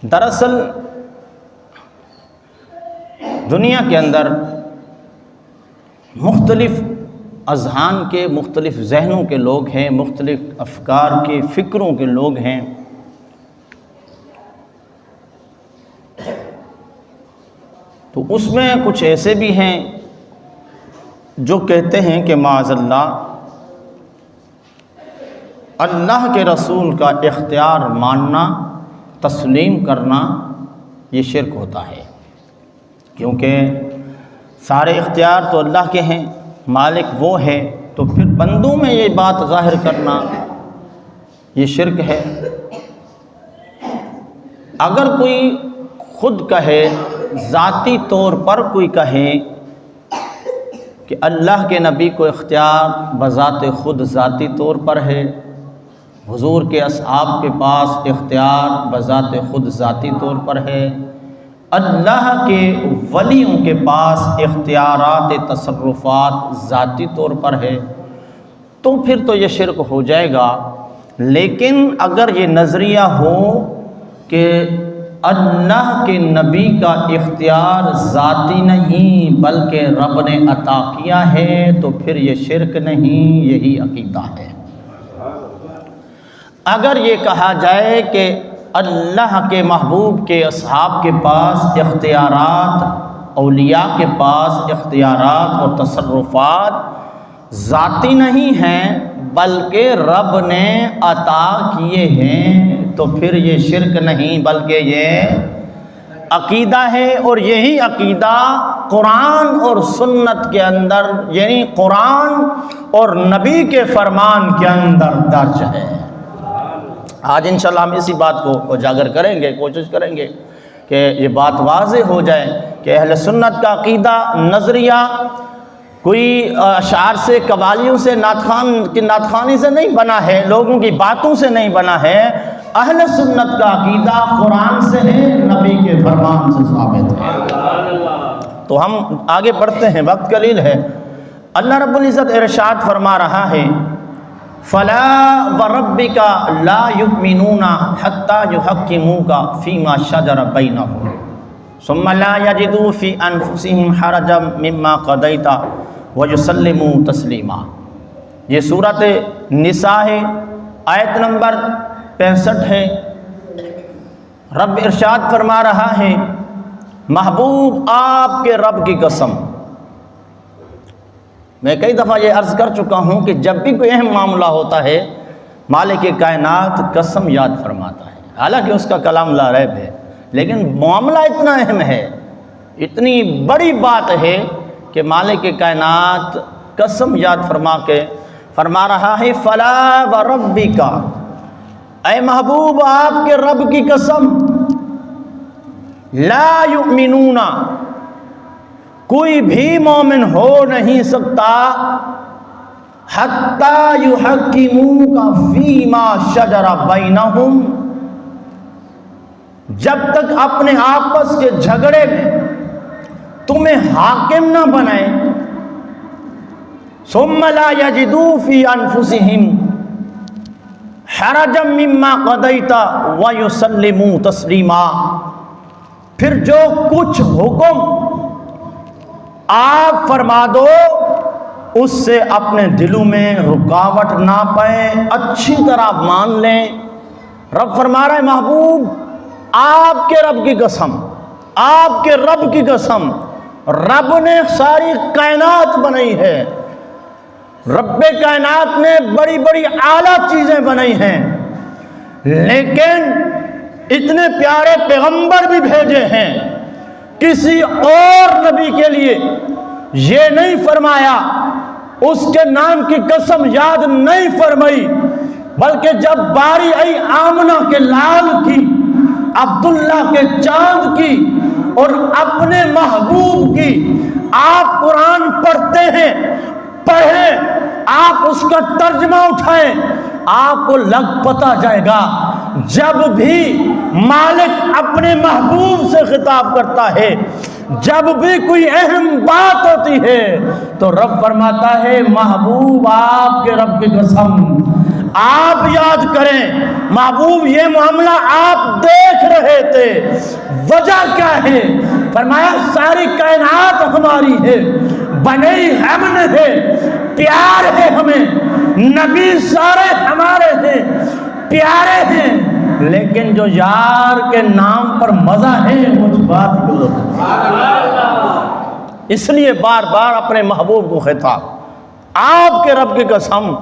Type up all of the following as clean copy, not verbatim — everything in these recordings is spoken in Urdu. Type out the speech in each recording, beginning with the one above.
دراصل دنیا کے اندر مختلف اذہان کے، مختلف ذہنوں کے لوگ ہیں، مختلف افکار کے، فکروں کے لوگ ہیں۔ تو اس میں کچھ ایسے بھی ہیں جو کہتے ہیں کہ معاذ اللہ کے رسول کا اختیار ماننا، تسلیم کرنا یہ شرک ہوتا ہے، کیونکہ سارے اختیار تو اللہ کے ہیں، مالک وہ ہے، تو پھر بندوں میں یہ بات ظاہر کرنا یہ شرک ہے۔ اگر کوئی خود کہے، ذاتی طور پر کوئی کہے کہ اللہ کے نبی کو اختیار بذات خود ذاتی طور پر ہے، حضور کے اصحاب کے پاس اختیار بذات خود ذاتی طور پر ہے، اللہ کے ولیوں کے پاس اختیارات تصرفات ذاتی طور پر ہے، تو پھر تو یہ شرک ہو جائے گا۔ لیکن اگر یہ نظریہ ہو کہ اللہ کے نبی کا اختیار ذاتی نہیں بلکہ رب نے عطا کیا ہے، تو پھر یہ شرک نہیں، یہی عقیدہ ہے۔ اگر یہ کہا جائے کہ اللہ کے محبوب کے اصحاب کے پاس اختیارات، اولیاء کے پاس اختیارات اور تصرفات ذاتی نہیں ہیں بلکہ رب نے عطا کیے ہیں، تو پھر یہ شرک نہیں بلکہ یہ عقیدہ ہے۔ اور یہی عقیدہ قرآن اور سنت کے اندر، یعنی قرآن اور نبی کے فرمان کے اندر درج ہے۔ آج انشاءاللہ ہم اسی بات کو اجاگر کریں گے، کوشش کریں گے کہ یہ بات واضح ہو جائے کہ اہل سنت کا عقیدہ، نظریہ کوئی اشعار سے، قوالیوں سے، نعت خوانی سے نہیں بنا ہے، لوگوں کی باتوں سے نہیں بنا ہے۔ اہل سنت کا عقیدہ قرآن سے ہے، نبی کے فرمان سے ثابت ہے۔ تو ہم آگے بڑھتے ہیں، وقت قلیل ہے۔ اللہ رب العزت ارشاد فرما رہا ہے، فَلَا وَرَبِّكَ لَا يُؤْمِنُونَ حَتَّى يُحَكِّمُوكَ فِيمَا شَجَرَ بَيْنَهُمْ ثُمَّ لَا يَجِدُوا فِي أَنفُسِهِمْ حَرَجًا مِّمَّا قَضَيْتَ وَيُسَلِّمُوا تَسْلِيمًا۔ یہ سورۃ نساء ہے، آیت نمبر 65 ہے۔ رب ارشاد فرما رہا ہے، محبوب آپ کے رب کی قسم، میں کئی دفعہ یہ عرض کر چکا ہوں کہ جب بھی کوئی اہم معاملہ ہوتا ہے، مالک کائنات قسم یاد فرماتا ہے، حالانکہ اس کا کلام لا ریب ہے، لیکن معاملہ اتنا اہم ہے، اتنی بڑی بات ہے کہ مالک کائنات قسم یاد فرما کے فرما رہا ہے، فلا وربک، اے محبوب آپ کے رب کی قسم، لا یؤمنون، کوئی بھی مومن ہو نہیں سکتا، حتی یحکموک فیما شجر بینہم، جب تک اپنے آپس کے جھگڑے میں تمہیں حاکم نہ بنائے، ثم لا یجدوا فی انفسہم حرجا مما قضیت ویسلموا تسلیما، پھر جو کچھ حکم آپ فرما دو اس سے اپنے دلوں میں رکاوٹ نہ پائے، اچھی طرح مان لیں۔ رب فرما رہا ہے، محبوب آپ کے رب کی قسم، آپ کے رب کی قسم، رب نے ساری کائنات بنائی ہے، رب کائنات نے بڑی بڑی اعلیٰ چیزیں بنائی ہیں، لیکن اتنے پیارے پیغمبر بھی بھیجے ہیں، کسی اور نبی کے لیے یہ نہیں فرمایا، اس کے نام کی قسم یاد نہیں فرمائی، بلکہ جب باری آئی آمنہ کے لال کی، عبداللہ کے چاند کی اور اپنے محبوب کی، آپ قرآن پڑھتے ہیں، پڑھیں، آپ اس کا ترجمہ اٹھائیں، آپ کو لگ پتہ جائے گا، جب بھی مالک اپنے محبوب سے خطاب کرتا ہے، جب بھی کوئی اہم بات ہوتی ہے تو رب فرماتا ہے، محبوب آپ کے رب کی قسم، آپ یاد کریں، محبوب یہ معاملہ آپ دیکھ رہے تھے، کیا ہے؟ فرمایا ساری کائنات ہماری ہے، بنی ہم نے ہے، پیار ہے ہمیں، نبی سارے ہمارے ہیں، پیارے ہیں، لیکن جو یار کے نام پر مزہ ہے مجھ بات کرو۔ اس لیے بار بار اپنے محبوب کو خطاب، آپ کے رب کی قسم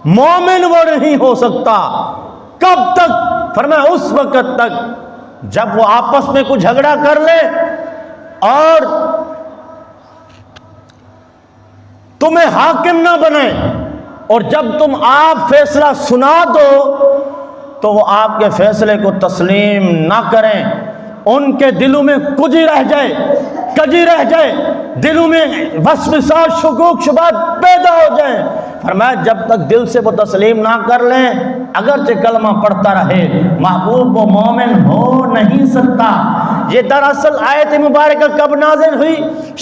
مومن وہ نہیں ہو سکتا۔ کب تک؟ فرمایا اس وقت تک جب وہ آپس میں کچھ جھگڑا کر لے اور تمہیں حاکم نہ بنے، اور جب تم آپ فیصلہ سنا دو تو وہ آپ کے فیصلے کو تسلیم نہ کریں، ان کے دلوں میں کجی رہ جائے، دلوں میں وسوسات شکوک شبہات پیدا ہو جائیں۔ فرمایا جب تک دل سے وہ تسلیم نہ کر لیں، اگرچہ کلمہ پڑھتا رہے، محبوب وہ مومن ہو نہیں سکتا۔ یہ دراصل آیت مبارکہ کب نازل ہوئی؟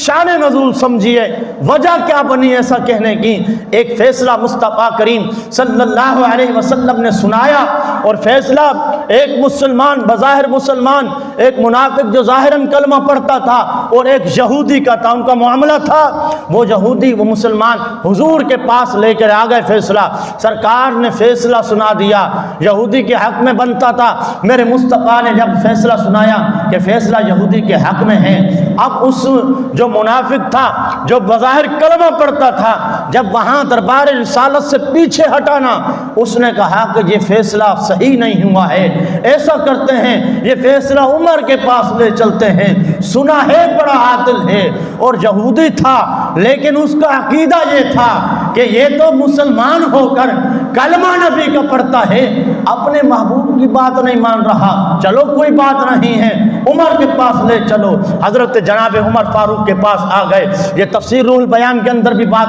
شان نزول سمجھیے، وجہ کیا بنی ایسا کہنے کی؟ ایک فیصلہ مصطفیٰ کریم صلی اللہ علیہ وسلم نے سنایا، اور فیصلہ ایک مسلمان، بظاہر مسلمان، ایک منافق جو ظاہراً کلمہ پڑھتا تھا، اور ایک یہودی کا تھا، ان کا معاملہ تھا۔ وہ یہودی وہ مسلمان حضور کے پاس لے کر آ گئے فیصلہ، سرکار نے فیصلہ سنا دیا، یہودی کے حق میں بنتا تھا۔ میرے مصطفیٰ نے جب فیصلہ سنایا کہ فیصلہ یہودی کے حق میں ہے، اب اس جو منافق تھا، جو بظاہر کلمہ پڑھتا تھا، جب وہاں دربار رسالت سے پیچھے ہٹانا، اس نے کہا کہ یہ فیصلہ صحیح نہیں ہوا ہے، ایسا کرتے ہیں یہ فیصلہ عمر کے پاس لے چلتے ہیں، سنا ہے بڑا عادل ہے، اور یہودی تھا لیکن اس کا عقیدہ یہ تھا کہ یہ تو مسلمان ہو کر کلمہ نبی کا پڑھتا ہے، اپنے محبوب کی بات نہیں مان رہا، چلو کوئی بات نہیں ہے، عمر کے پاس لے چلو۔ حضرت جناب عمر فاروق کے پاس آ گئے۔ یہ تفسیر روح البیان کے اندر بھی بات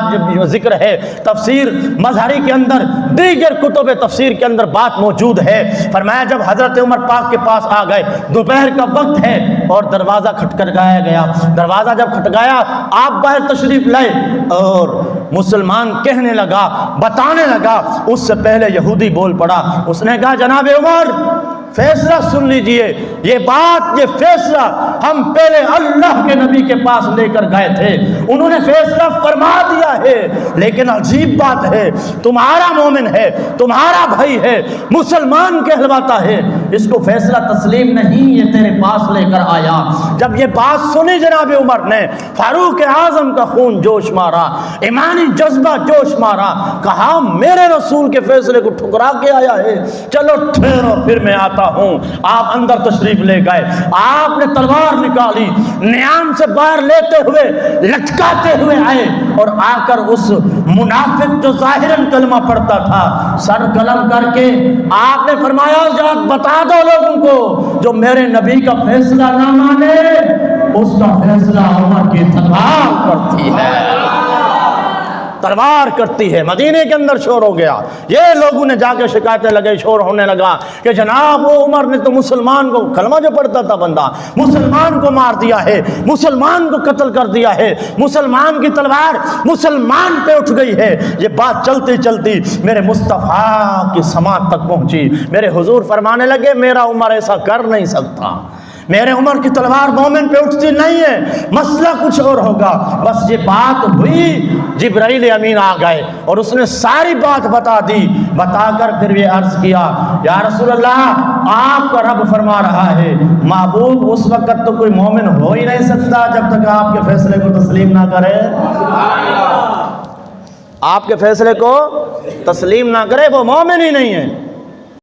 ذکر ہے، تفسیر مظہری کے اندر، دیگر کتب تفسیر کے اندر بات موجود ہے۔ فرمایا جب حضرت عمر پاک کے پاس آ گئے، دوپہر کا وقت ہے اور دروازہ کھٹکھٹایا گیا، دروازہ جب کھٹکایا آپ باہر تشریف لائے، اور مسلمان کہنے لگا، بتانے لگا، اس سے پہلے یہودی بول پڑا، اس نے کہا جناب عمر فیصلہ سن لیجئے، یہ بات، یہ فیصلہ ہم پہلے اللہ کے نبی کے پاس لے کر گئے تھے، انہوں نے فیصلہ فرما دیا ہے، لیکن عجیب بات ہے، تمہارا مومن ہے، تمہارا بھائی ہے، مسلمان کہلواتا ہے، اس کو فیصلہ تسلیم نہیں، یہ تیرے پاس لے کر آیا۔ جب یہ بات سنی جناب عمر نے، فاروق اعظم کا خون جوش مارا، ایمانی جذبہ جوش مارا، کہا میرے رسول کے فیصلے کو ٹھکرا کے آیا ہے، چلو ٹھہرو پھر میں آتا ہوں۔ آپ اندر تشریف لے گئے، آپ نے تلوار نکالی، نیام سے باہر لیتے ہوئے لٹکاتے ہوئے آئے، اور آ کر اس منافق جو ظاہراً کلمہ پڑھتا تھا سر قلم کر کے آپ نے فرمایا جا بتا دو لوگوں کو جو میرے نبی کا فیصلہ نہ مانے اس کا فیصلہ عمر کی تلوار کرتی ہے، تلوار کرتی ہے۔ مدینے کے اندر شور ہو گیا، یہ لوگوں نے جا کے شکایتیں لگے، شور ہونے لگا کہ جناب وہ عمر نے تو مسلمان کو، کلمہ جو پڑھتا تھا بندہ، مسلمان کو مار دیا ہے، مسلمان کو قتل کر دیا ہے، مسلمان کی تلوار مسلمان پہ اٹھ گئی ہے۔ یہ بات چلتی چلتی میرے مصطفیٰ کی سماعت تک پہنچی، میرے حضور فرمانے لگے میرا عمر ایسا کر نہیں سکتا، میرے عمر کی تلوار مومن پہ اٹھتی نہیں ہے، مسئلہ کچھ اور ہوگا۔ بس یہ بات ہوئی، جبرائیل امین آ گئے اور اس نے ساری بات بتا دی، بتا کر پھر یہ عرض کیا یا رسول اللہ آپ کا رب فرما رہا ہے محبوب اس وقت تو کوئی مومن ہو ہی نہیں سکتا جب تک آپ کے فیصلے کو تسلیم نہ کرے، آپ کے فیصلے کو تسلیم نہ کرے وہ مومن ہی نہیں ہے۔